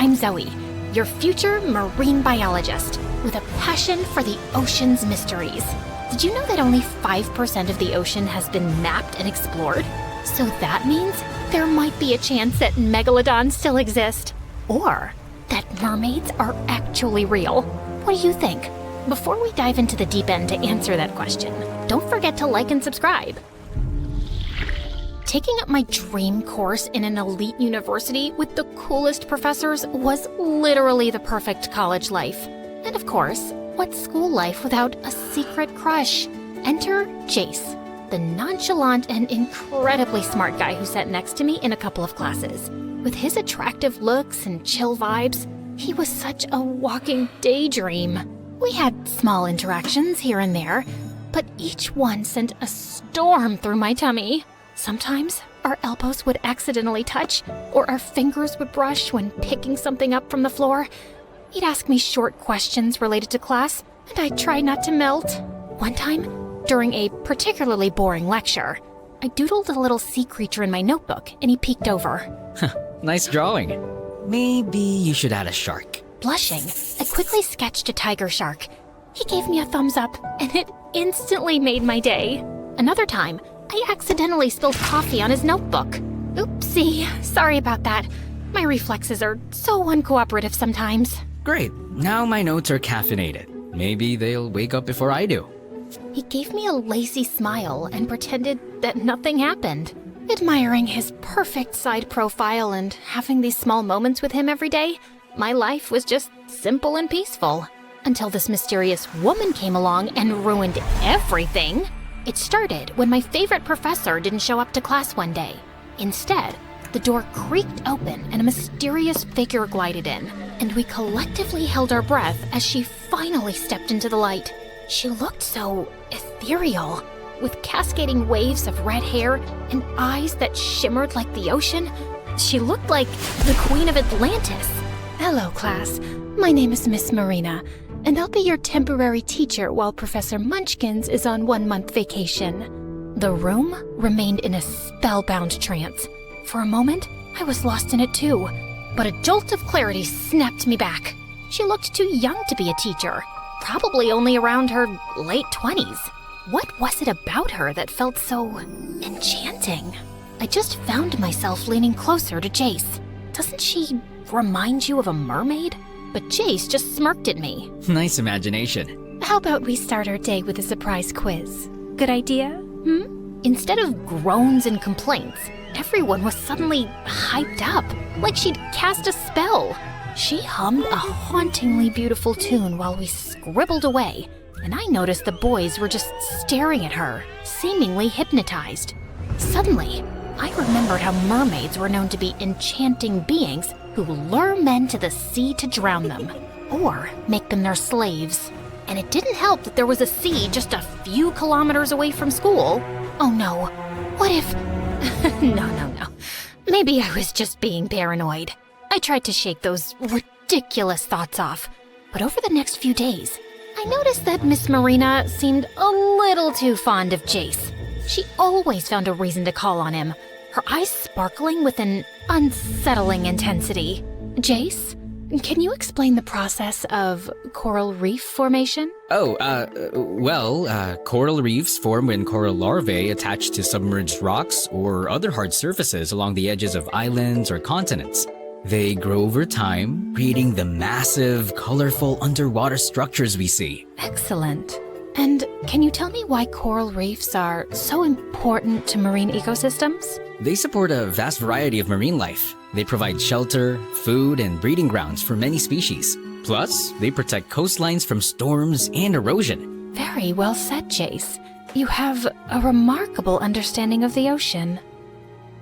I'm Zoe, your future marine biologist with a passion for the ocean's mysteries. Did you know that only 5% of the ocean has been mapped and explored? So that means there might be a chance that megalodons still exist, or that mermaids are actually real. What do you think? Before we dive into the deep end to answer that question, don't forget to like and subscribe. Taking up my dream course in an elite university with the coolest professors was literally the perfect college life. And of course, what's school life without a secret crush? Enter Jace, the nonchalant and incredibly smart guy who sat next to me in a couple of classes. With his attractive looks and chill vibes, he was such a walking daydream. We had small interactions here and there, but each one sent a storm through my tummy. Sometimes our elbows would accidentally touch, or our fingers would brush when picking something up from the floor. He'd ask me short questions related to class, and I'd try not to melt. One time, during a particularly boring lecture, I doodled a little sea creature in my notebook, and he peeked over. Nice drawing. Maybe you should add a shark. Blushing, I quickly sketched a tiger shark. He gave me a thumbs up, and it instantly made my day. Another time, I accidentally spilled coffee on his notebook. Oopsie, sorry about that. My reflexes are so uncooperative sometimes. Great, now my notes are caffeinated. Maybe they'll wake up before I do. He gave me a lazy smile and pretended that nothing happened. Admiring his perfect side profile and having these small moments with him every day, my life was just simple and peaceful. Until this mysterious woman came along and ruined everything. It started when my favorite professor didn't show up to class one day. Instead, the door creaked open and a mysterious figure glided in, and we collectively held our breath as she finally stepped into the light. She looked so ethereal, with cascading waves of red hair and eyes that shimmered like the ocean. She looked like the Queen of Atlantis. Hello, class. My name is Miss Marina, and I'll be your temporary teacher while Professor Munchkins is on 1-month vacation. The room remained in a spellbound trance. For a moment, I was lost in it too, but a jolt of clarity snapped me back. She looked too young to be a teacher, probably only around her late 20s. What was it about her that felt so enchanting? I just found myself leaning closer to Jace. Doesn't she remind you of a mermaid? But Jace just smirked at me. Nice imagination. How about we start our day with a surprise quiz? Good idea? Instead of groans and complaints, everyone was suddenly hyped up, like she'd cast a spell. She hummed a hauntingly beautiful tune while we scribbled away, and I noticed the boys were just staring at her, seemingly hypnotized. Suddenly, I remembered how mermaids were known to be enchanting beings who lure men to the sea to drown them, or make them their slaves. And it didn't help that there was a sea just a few kilometers away from school. Oh no, what if... No. Maybe I was just being paranoid. I tried to shake those ridiculous thoughts off. But over the next few days, I noticed that Miss Marina seemed a little too fond of Jace. She always found a reason to call on him, her eyes sparkling with an unsettling intensity. Jace, can you explain the process of coral reef formation? Coral reefs form when coral larvae attach to submerged rocks or other hard surfaces along the edges of islands or continents. They grow over time, creating the massive, colorful underwater structures we see. Excellent. And can you tell me why coral reefs are so important to marine ecosystems? They support a vast variety of marine life. They provide shelter, food, and breeding grounds for many species. Plus, they protect coastlines from storms and erosion. Very well said, Jace. You have a remarkable understanding of the ocean.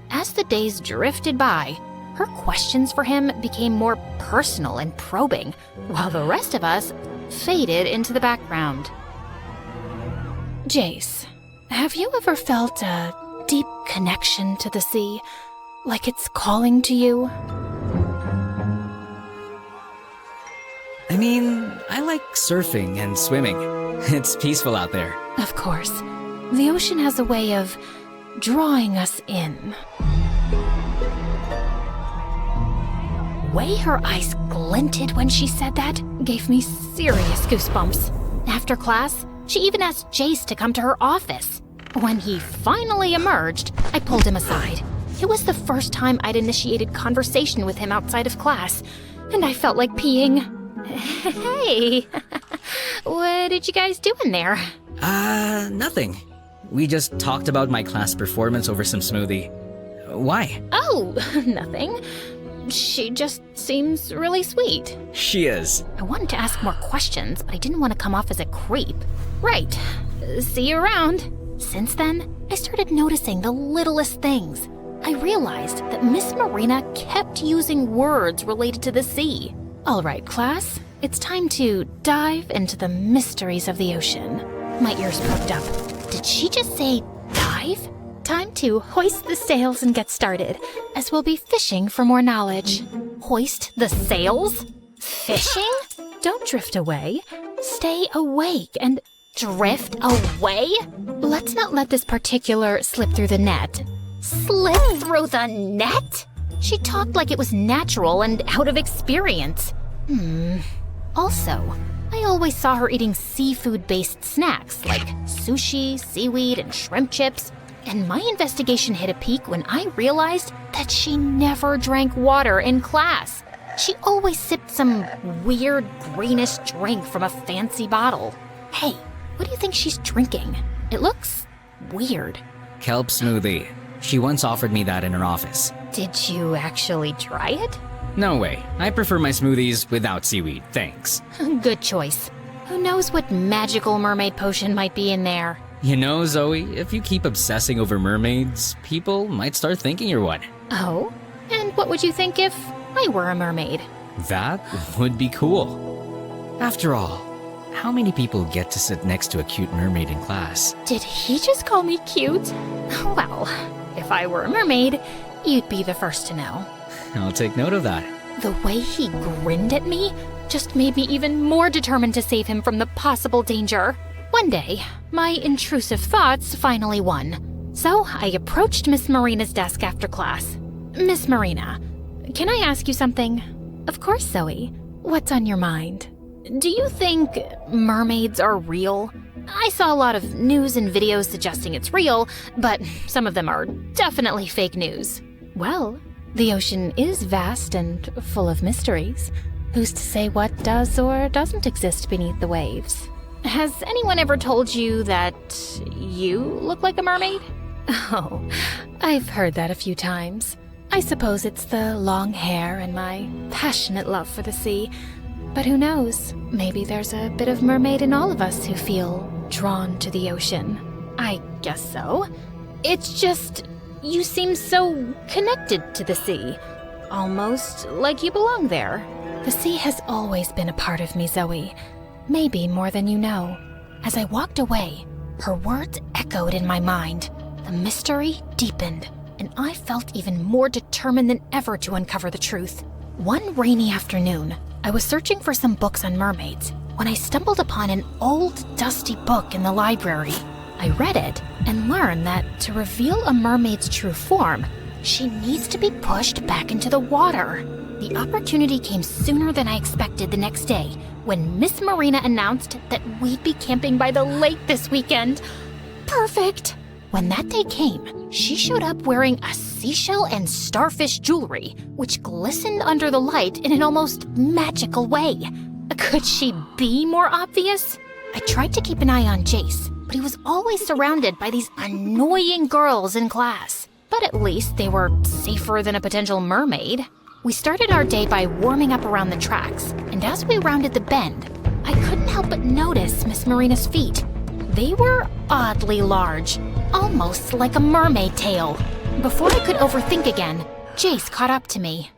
As the days drifted by, her questions for him became more personal and probing, while the rest of us faded into the background. Jace, have you ever felt a deep connection to the sea, like it's calling to you? I mean, I like surfing and swimming. It's peaceful out there. Of course. The ocean has a way of drawing us in. way her eyes glinted when she said that gave me serious goosebumps. After class, she even asked Jace to come to her office. When he finally emerged, I pulled him aside. It was the first time I'd initiated conversation with him outside of class, and I felt like peeing. Hey, what did you guys do in there? Nothing. We just talked about my class performance over some smoothie. Why? Oh, nothing. She just seems really sweet. She is. I wanted to ask more questions, but I didn't want to come off as a creep. Right. See you around. Since then, I started noticing the littlest things. I realized that Miss Marina kept using words related to the sea. All right, class, it's time to dive into the mysteries of the ocean. My ears perked up. Did she just say dive? Time to hoist the sails and get started, as we'll be fishing for more knowledge. Hoist the sails? Fishing? Don't drift away. Stay awake and drift away? Let's not let this particular slip through the net. Slip through the net? She talked like it was natural and out of experience. Also, I always saw her eating seafood-based snacks like sushi, seaweed, and shrimp chips. And my investigation hit a peak when I realized that she never drank water in class. She always sipped some weird greenish drink from a fancy bottle. Hey, what do you think she's drinking? It looks weird. Kelp smoothie. She once offered me that in her office. Did you actually try it? No way. I prefer my smoothies without seaweed, thanks. Good choice. Who knows what magical mermaid potion might be in there? You know, Zoe, if you keep obsessing over mermaids, people might start thinking you're one. Oh? And what would you think if I were a mermaid? That would be cool. After all, how many people get to sit next to a cute mermaid in class? Did he just call me cute? Well, if I were a mermaid, you'd be the first to know. I'll take note of that. The way he grinned at me just made me even more determined to save him from the possible danger. One day, my intrusive thoughts finally won. So I approached Miss Marina's desk after class. Miss Marina, can I ask you something? Of course, Zoe. What's on your mind? Do you think mermaids are real? I saw a lot of news and videos suggesting it's real, but some of them are definitely fake news. Well, the ocean is vast and full of mysteries. Who's to say what does or doesn't exist beneath the waves? Has anyone ever told you that you look like a mermaid? Oh, I've heard that a few times. I suppose it's the long hair and my passionate love for the sea. But who knows? Maybe there's a bit of mermaid in all of us who feel drawn to the ocean. I guess so. It's just, you seem so connected to the sea. Almost like you belong there. The sea has always been a part of me, Zoe. Maybe more than you know. As I walked away, her words echoed in my mind. The mystery deepened, and I felt even more determined than ever to uncover the truth. One rainy afternoon, I was searching for some books on mermaids when I stumbled upon an old, dusty book in the library. I read it and learned that to reveal a mermaid's true form, she needs to be pushed back into the water. The opportunity came sooner than I expected the next day when Miss Marina announced that we'd be camping by the lake this weekend. Perfect! When that day came, she showed up wearing a seashell and starfish jewelry, which glistened under the light in an almost magical way. Could she be more obvious? I tried to keep an eye on Jace, but he was always surrounded by these annoying girls in class. But at least they were safer than a potential mermaid. We started our day by warming up around the tracks, and as we rounded the bend, I couldn't help but notice Miss Marina's feet. They were oddly large, almost like a mermaid tail. Before I could overthink again, Jace caught up to me.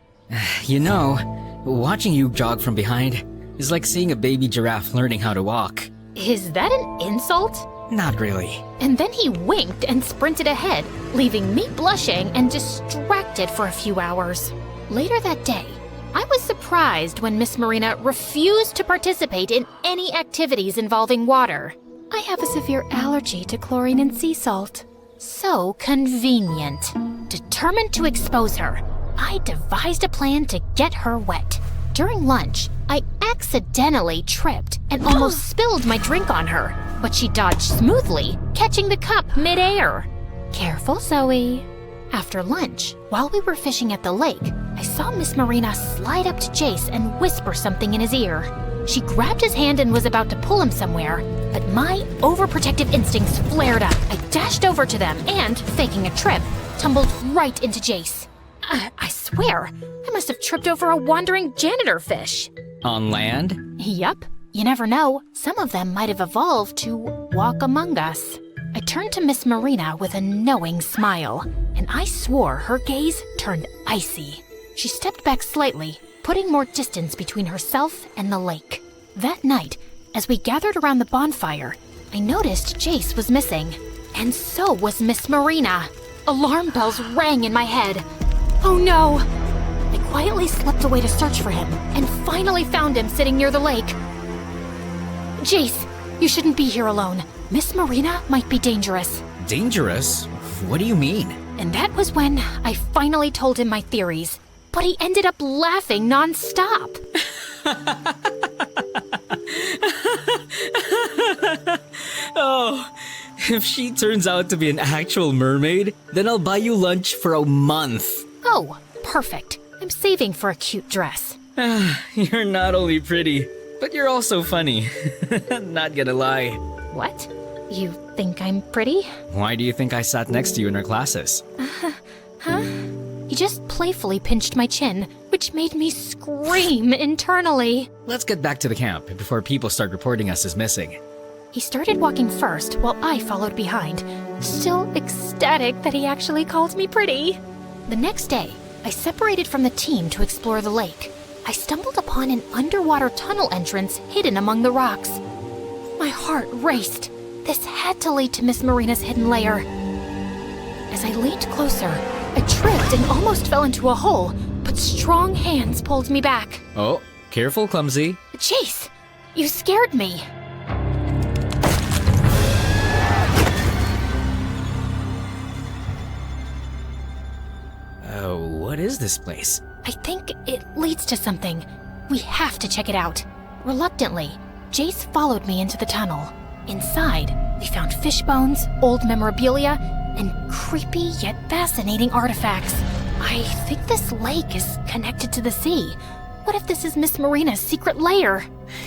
You know, watching you jog from behind is like seeing a baby giraffe learning how to walk. Is that an insult? Not really. And then he winked and sprinted ahead, leaving me blushing and distracted for a few hours. Later that day, I was surprised when Miss Marina refused to participate in any activities involving water. I have a severe allergy to chlorine and sea salt. So convenient. Determined to expose her, I devised a plan to get her wet. During lunch, I accidentally tripped and almost spilled my drink on her, but she dodged smoothly, catching the cup midair. Careful, Zoe. After lunch, while we were fishing at the lake, I saw Miss Marina slide up to Jace and whisper something in his ear. She grabbed his hand and was about to pull him somewhere, but my overprotective instincts flared up. I dashed over to them and, faking a trip, tumbled right into Jace. I swear, I must have tripped over a wandering janitor fish. On land? Yup. You never know, some of them might have evolved to walk among us. I turned to Miss Marina with a knowing smile, and I swore her gaze turned icy. She stepped back slightly, putting more distance between herself and the lake. That night, as we gathered around the bonfire, I noticed Jace was missing, and so was Miss Marina. Alarm bells rang in my head. Oh no! I quietly slipped away to search for him, and finally found him sitting near the lake. Jace, you shouldn't be here alone. Miss Marina might be dangerous. Dangerous? What do you mean? And that was when I finally told him my theories. But he ended up laughing nonstop. Oh, if she turns out to be an actual mermaid, then I'll buy you lunch for a month. Oh, perfect. I'm saving for a cute dress. You're not only pretty, but you're also funny. Not gonna lie. What? You think I'm pretty? Why do you think I sat next to you in our classes? He just playfully pinched my chin, which made me scream internally. Let's get back to the camp before people start reporting us as missing. He started walking first while I followed behind, still ecstatic that he actually called me pretty. The next day, I separated from the team to explore the lake. I stumbled upon an underwater tunnel entrance hidden among the rocks. My heart raced. This had to lead to Miss Marina's hidden lair. As I leaned closer, I tripped and almost fell into a hole, but strong hands pulled me back. Oh, careful, clumsy. Jace, you scared me. What is this place? I think it leads to something. We have to check it out. Reluctantly, Jace followed me into the tunnel. Inside, we found fish bones, old memorabilia, and creepy yet fascinating artifacts. I think this lake is connected to the sea. What if this is Miss Marina's secret lair?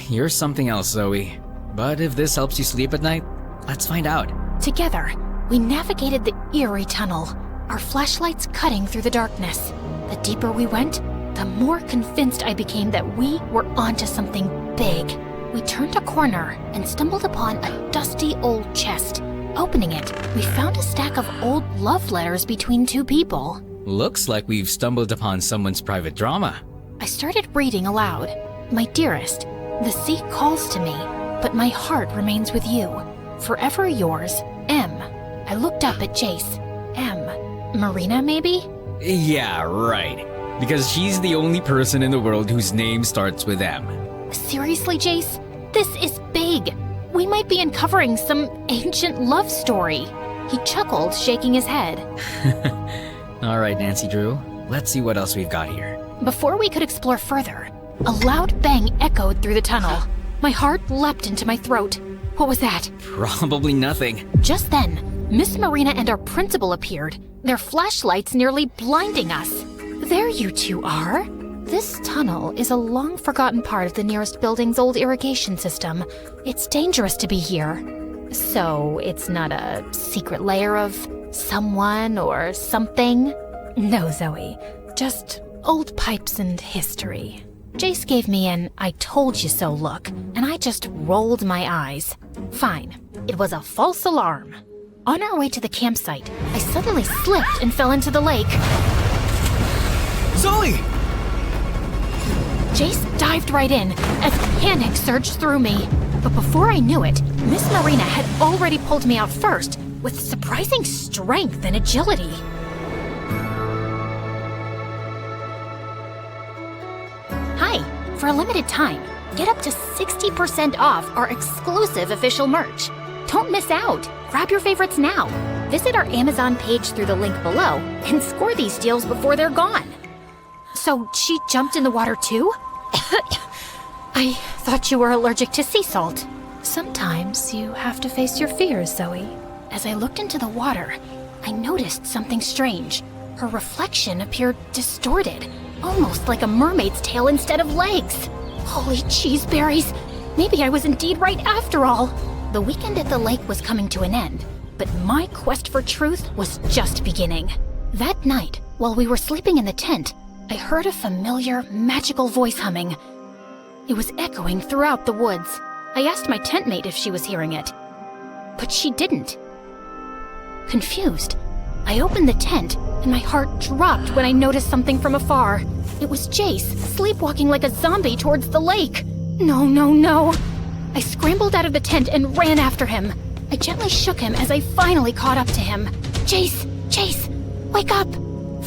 You're something else, Zoe. But if this helps you sleep at night, let's find out. Together, we navigated the eerie tunnel, our flashlights cutting through the darkness. The deeper we went, the more convinced I became that we were onto something big. We turned a corner and stumbled upon a dusty old chest. Opening it, we found a stack of old love letters between two people. Looks like we've stumbled upon someone's private drama. I started reading aloud. My dearest, the sea calls to me, but my heart remains with you. Forever yours, M. I looked up at Jace. M. Marina, maybe? Yeah, right. Because she's the only person in the world whose name starts with M. Seriously, Jace? This is big. We might be uncovering some ancient love story. He chuckled, shaking his head. All right, Nancy Drew. Let's see what else we've got here. Before we could explore further, a loud bang echoed through the tunnel. My heart leapt into my throat. What was that? Probably nothing. Just then, Miss Marina and our principal appeared, their flashlights nearly blinding us. There you two are. This tunnel is a long-forgotten part of the nearest building's old irrigation system. It's dangerous to be here. So, it's not a secret lair of someone or something? No, Zoe. Just old pipes and history. Jace gave me an I told you so look, and I just rolled my eyes. Fine. It was a false alarm. On our way to the campsite, I suddenly slipped and fell into the lake. Zoe! Jace dived right in as panic surged through me. But before I knew it, Miss Marina had already pulled me out first with surprising strength and agility. Hi, for a limited time, get up to 60% off our exclusive official merch. Don't miss out. Grab your favorites now. Visit our Amazon page through the link below and score these deals before they're gone. So she jumped in the water too? I thought you were allergic to sea salt. Sometimes you have to face your fears, Zoe. As I looked into the water, I noticed something strange. Her reflection appeared distorted, almost like a mermaid's tail instead of legs. Holy cheeseberries! Maybe I was indeed right after all. The weekend at the lake was coming to an end, but my quest for truth was just beginning. That night, while we were sleeping in the tent, I heard a familiar, magical voice humming. It was echoing throughout the woods. I asked my tent mate if she was hearing it, but she didn't. Confused, I opened the tent, and my heart dropped when I noticed something from afar. It was Jace, sleepwalking like a zombie towards the lake. No. I scrambled out of the tent and ran after him. I gently shook him as I finally caught up to him. Jace, wake up!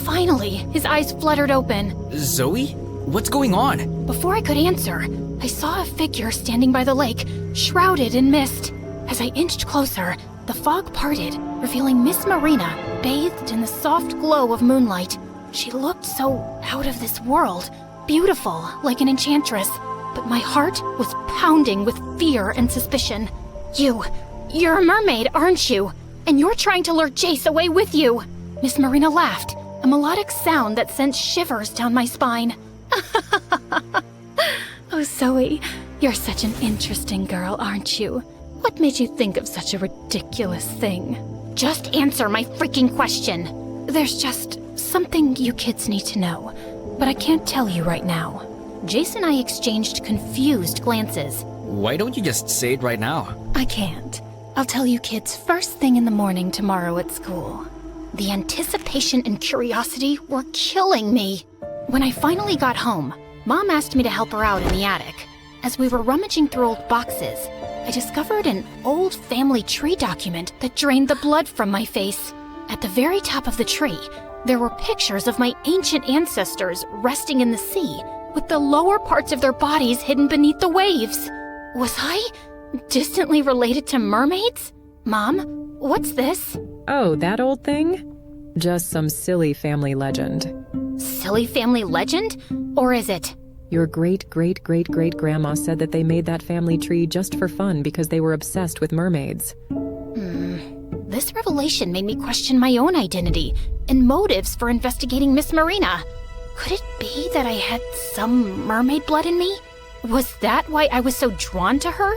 Finally, his eyes fluttered open. Zoe? What's going on? Before I could answer, I saw a figure standing by the lake, shrouded in mist. As I inched closer, the fog parted, revealing Miss Marina, bathed in the soft glow of moonlight. She looked so out of this world, beautiful like an enchantress, but my heart was pounding with fear and suspicion. You're a mermaid, aren't you? And you're trying to lure Jace away with you. Miss Marina laughed, a melodic sound that sent shivers down my spine. Oh, Zoe, you're such an interesting girl, aren't you? What made you think of such a ridiculous thing? Just answer my freaking question. There's just something you kids need to know, but I can't tell you right now. Jace and I exchanged confused glances. Why don't you just say it right now? I can't. I'll tell you kids first thing in the morning tomorrow at school. The anticipation and curiosity were killing me. When I finally got home, Mom asked me to help her out in the attic. As we were rummaging through old boxes, I discovered an old family tree document that drained the blood from my face. At the very top of the tree, there were pictures of my ancient ancestors resting in the sea, with the lower parts of their bodies hidden beneath the waves. Was I distantly related to mermaids? Mom, what's this? Oh, that old thing? Just some silly family legend. Silly family legend? Or is it? Your great-great-great-great-grandma said that they made that family tree just for fun because they were obsessed with mermaids. This revelation made me question my own identity and motives for investigating Miss Marina. Could it be that I had some mermaid blood in me? Was that why I was so drawn to her?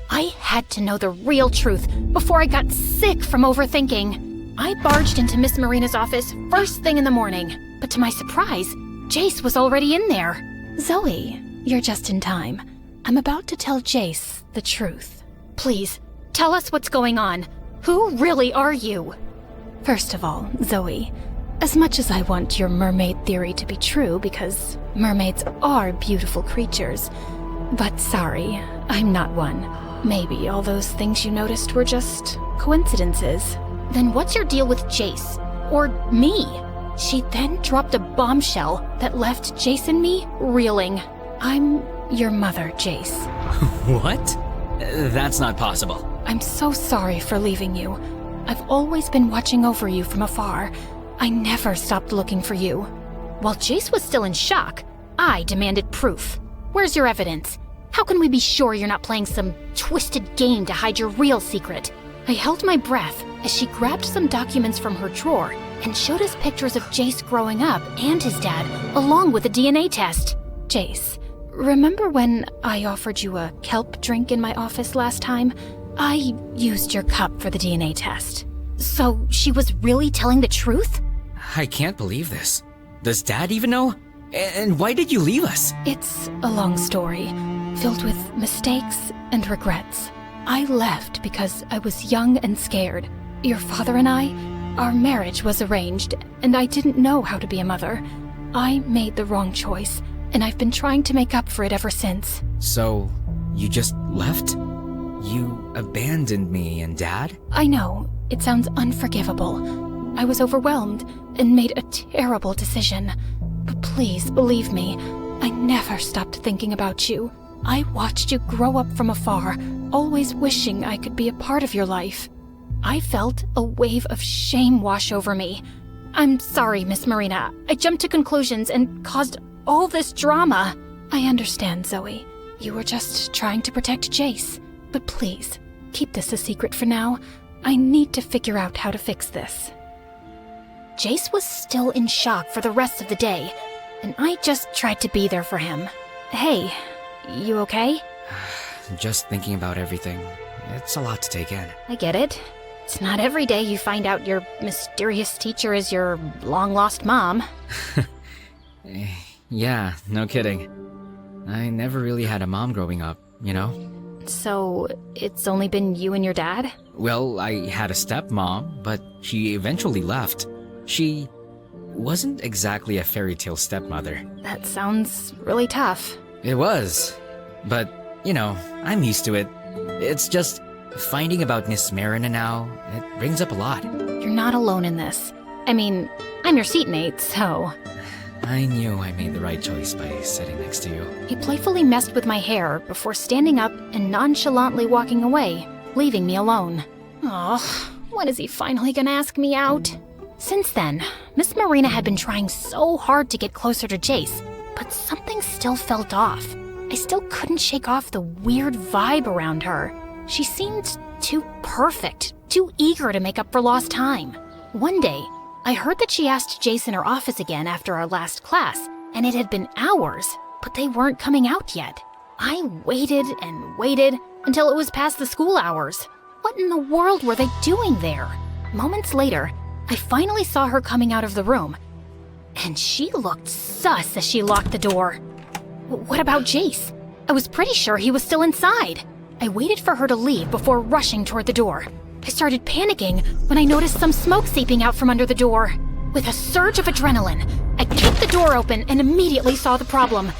I had to know the real truth before I got sick from overthinking. I barged into Miss Marina's office first thing in the morning, but to my surprise, Jace was already in there. Zoe, you're just in time. I'm about to tell Jace the truth. Please, tell us what's going on. Who really are you? First of all, Zoe, as much as I want your mermaid theory to be true because mermaids are beautiful creatures, but sorry, I'm not one. Maybe all those things you noticed were just coincidences. Then what's your deal with Jace? Or me? She then dropped a bombshell that left Jace and me reeling. I'm your mother, Jace. What? That's not possible. I'm so sorry for leaving you. I've always been watching over you from afar. I never stopped looking for you. While Jace was still in shock, I demanded proof. Where's your evidence? How can we be sure you're not playing some twisted game to hide your real secret? I held my breath as she grabbed some documents from her drawer and showed us pictures of Jace growing up and his dad, along with a DNA test. Jace, remember when I offered you a kelp drink in my office last time? I used your cup for the DNA test. So she was really telling the truth? I can't believe this. Does Dad even know? And why did you leave us? It's a long story, filled with mistakes and regrets. I left because I was young and scared. Your father and I, our marriage was arranged, and I didn't know how to be a mother. I made the wrong choice, and I've been trying to make up for it ever since. So, you just left? You abandoned me and Dad? I know, it sounds unforgivable. I was overwhelmed and made a terrible decision. But please believe me, I never stopped thinking about you. I watched you grow up from afar, always wishing I could be a part of your life. I felt a wave of shame wash over me. I'm sorry, Miss Marina. I jumped to conclusions and caused all this drama? I understand, Zoe. You were just trying to protect Jace. But please, keep this a secret for now. I need to figure out how to fix this. Jace was still in shock for the rest of the day, and I just tried to be there for him. Hey, you okay? Just thinking about everything. It's a lot to take in. I get it. It's not every day you find out your mysterious teacher is your long-lost mom. Yeah, no kidding. I never really had a mom growing up, you know? So, it's only been you and your dad? Well, I had a stepmom, but she eventually left. She wasn't exactly a fairy tale stepmother. That sounds really tough. It was. But, you know, I'm used to it. It's just finding about Miss Marina now, it brings up a lot. You're not alone in this. I mean, I'm your seatmate, so... I knew I made the right choice by sitting next to you. He playfully messed with my hair before standing up and nonchalantly walking away, leaving me alone. Oh, when is he finally gonna ask me out? Since then, Miss Marina had been trying so hard to get closer to Jace, but something still felt off. I still couldn't shake off the weird vibe around her. She seemed too perfect, too eager to make up for lost time. One day, I heard that she asked Jace in her office again after our last class, and it had been hours, but they weren't coming out yet. I waited and waited until it was past the school hours. What in the world were they doing there? Moments later, I finally saw her coming out of the room, and she looked sus as she locked the door. What about Jace? I was pretty sure he was still inside. I waited for her to leave before rushing toward the door. I started panicking when I noticed some smoke seeping out from under the door. With a surge of adrenaline, I kicked the door open and immediately saw the problem.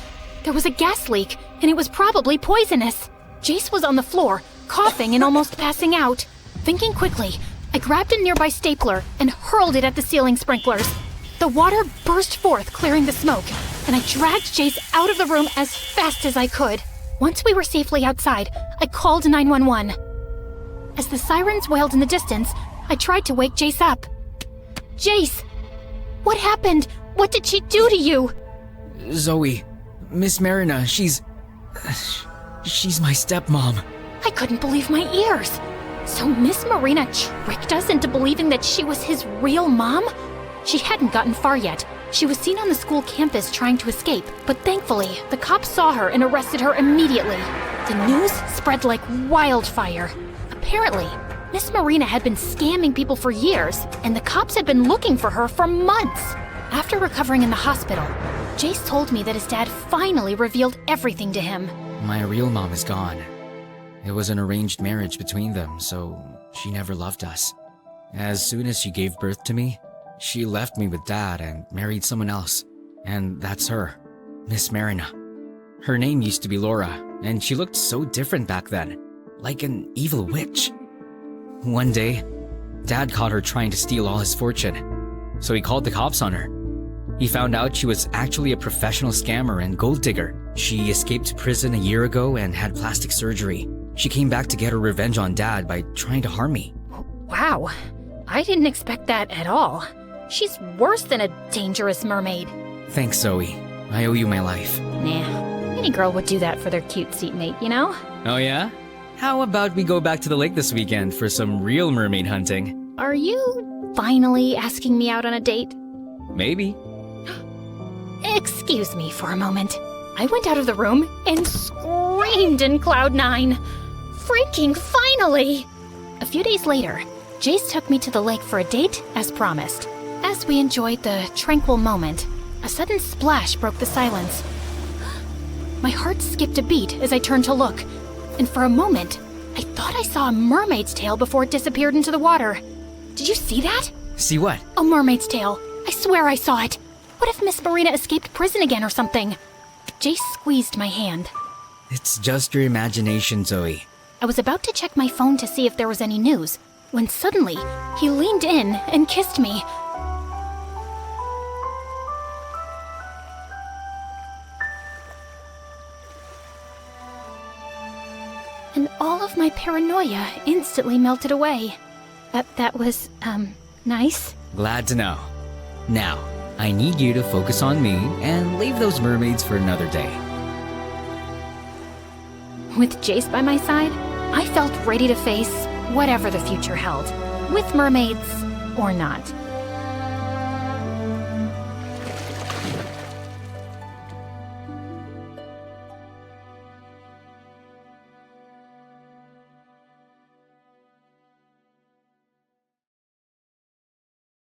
There was a gas leak, and it was probably poisonous. Jace was on the floor, coughing and almost passing out. Thinking quickly, I grabbed a nearby stapler and hurled it at the ceiling sprinklers. The water burst forth, clearing the smoke, and I dragged Jace out of the room as fast as I could. Once we were safely outside, I called 911. As the sirens wailed in the distance, I tried to wake Jace up. Jace! What happened? What did she do to you? Zoe, Miss Marina, she's my stepmom. I couldn't believe my ears. So Miss Marina tricked us into believing that she was his real mom? She hadn't gotten far yet. She was seen on the school campus trying to escape, but thankfully, the cops saw her and arrested her immediately. The news spread like wildfire. Apparently, Miss Marina had been scamming people for years, and the cops had been looking for her for months. After recovering in the hospital, Jace told me that his dad finally revealed everything to him. My real mom is gone. It was an arranged marriage between them, so she never loved us. As soon as she gave birth to me, she left me with Dad and married someone else. And that's her, Miss Marina. Her name used to be Laura, and she looked so different back then, like an evil witch. One day, Dad caught her trying to steal all his fortune, so he called the cops on her. He found out she was actually a professional scammer and gold digger. She escaped prison a year ago and had plastic surgery. She came back to get her revenge on Dad by trying to harm me. Wow, I didn't expect that at all. She's worse than a dangerous mermaid. Thanks, Zoe. I owe you my life. Nah, any girl would do that for their cute seatmate, you know? Oh yeah? How about we go back to the lake this weekend for some real mermaid hunting? Are you finally asking me out on a date? Maybe. Excuse me for a moment. I went out of the room and screamed in Cloud 9. Freaking finally! A few days later, Jace took me to the lake for a date, as promised. As we enjoyed the tranquil moment, a sudden splash broke the silence. My heart skipped a beat as I turned to look, and for a moment, I thought I saw a mermaid's tail before it disappeared into the water. Did you see that? See what? A mermaid's tail. I swear I saw it. What if Miss Marina escaped prison again or something? Jace squeezed my hand. It's just your imagination, Zoe. I was about to check my phone to see if there was any news, when suddenly, he leaned in and kissed me. And all of my paranoia instantly melted away. That was, nice. Glad to know. Now, I need you to focus on me and leave those mermaids for another day. With Jace by my side, I felt ready to face whatever the future held, with mermaids or not.